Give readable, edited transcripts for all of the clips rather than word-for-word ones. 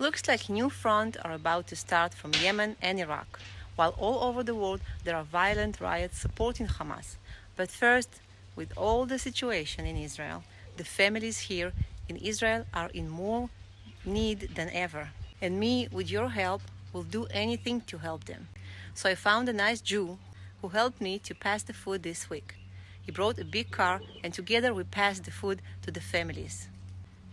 Looks like new fronts are about to start from Yemen and Iraq, while all over the world there are violent riots supporting Hamas. But first, with all the situation in Israel, the families here in Israel are in more need than ever. And me, with your help, will do anything to help them. So I found a nice Jew who helped me to pass the food this week. He brought a big car and together we passed the food to the families.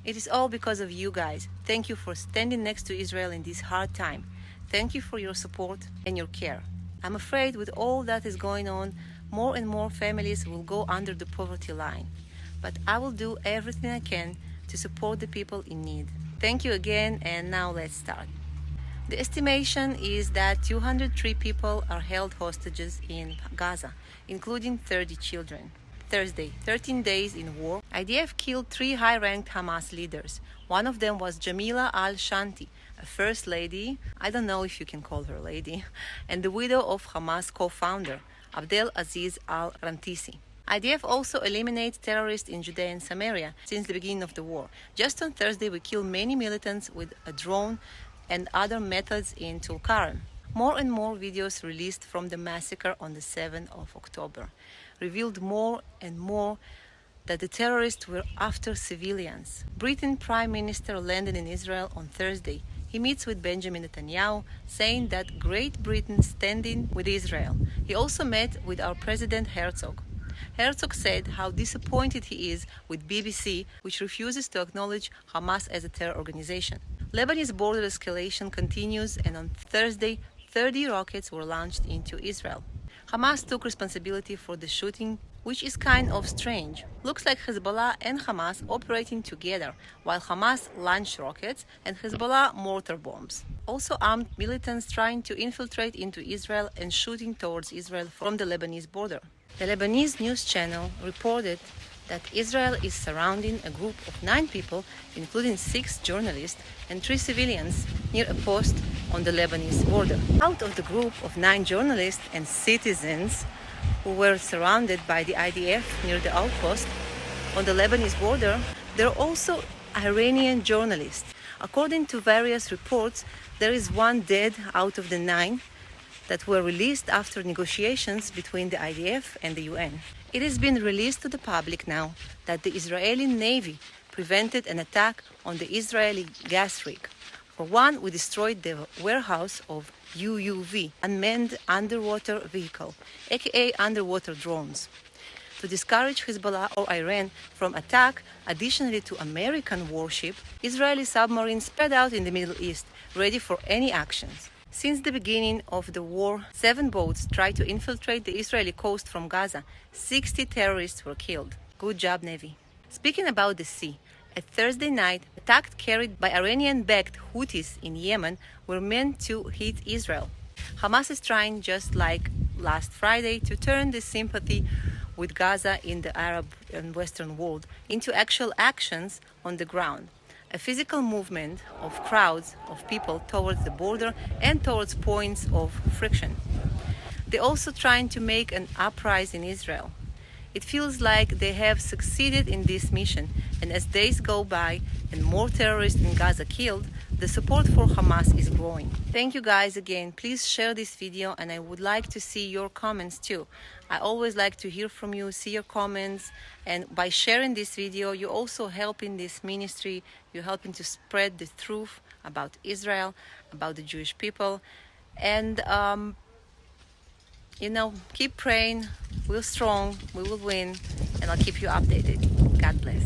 It is all because of you guys. Thank you for standing next to Israel in this hard time. Thank you for your support and your care. I'm afraid with all that is going on, more and more families will go under the poverty line. But I will do everything I can to support the people in need. Thank you again, and now let's start. The estimation is that 203 people are held hostages in Gaza, including 30 children. Thursday, 13 days in war, IDF killed 3 high-ranked Hamas leaders. One of them was Jamila al-Shanti, a first lady, I don't know if you can call her lady, and the widow of Hamas co-founder, Abdel Aziz al-Rantisi. IDF also eliminates terrorists in Judea and Samaria since the beginning of the war. Just on Thursday, we killed many militants with a drone and other methods in Tulkarm. More and more videos released from the massacre on the 7th of October revealed more and more that the terrorists were after civilians. Britain Prime Minister landed in Israel on Thursday. He meets with Benjamin Netanyahu, saying that Great Britain standing with Israel. He also met with our President Herzog. Herzog said how disappointed he is with BBC, which refuses to acknowledge Hamas as a terror organization. Lebanese border escalation continues, and on Thursday, 30 rockets were launched into Israel. Hamas took responsibility for the shooting, which is kind of strange. Looks like Hezbollah and Hamas operating together, while Hamas launched rockets and Hezbollah mortar bombs. Also armed militants trying to infiltrate into Israel and shooting towards Israel from the Lebanese border. The Lebanese news channel reported that Israel is surrounding a group of 9 people, including 6 journalists and 3 civilians, near a post on the Lebanese border. Out of the group of 9 journalists and citizens who were surrounded by the IDF near the outpost on the Lebanese border, there are also Iranian journalists. According to various reports, there is 1 dead out of the 9 that were released after negotiations between the IDF and the UN. It has been released to the public now that the Israeli Navy prevented an attack on the Israeli gas rig. For one, we destroyed the warehouse of UUV, unmanned underwater vehicle, aka underwater drones. To discourage Hezbollah or Iran from attack, additionally to American warship, Israeli submarines spread out in the Middle East, ready for any actions. Since the beginning of the war, 7 boats tried to infiltrate the Israeli coast from Gaza. 60 terrorists were killed. Good job, Navy. Speaking about the sea, a Thursday night, attacks carried by Iranian-backed Houtis in Yemen were meant to hit Israel. Hamas is trying, just like last Friday, to turn the sympathy with Gaza in the Arab and Western world into actual actions on the ground. A physical movement of crowds of people towards the border and towards points of friction. They're also trying to make an uprising in Israel. It feels like they have succeeded in this mission, and as days go by and more terrorists in Gaza killed, the support for Hamas is growing. Thank you guys again. Please share this video, and I would like to see your comments too. I always like to hear from you, see your comments, and by sharing this video, you're also helping this ministry. You're helping to spread the truth about Israel, about the Jewish people, and keep praying. We're strong, we will win, and I'll keep you updated. God bless.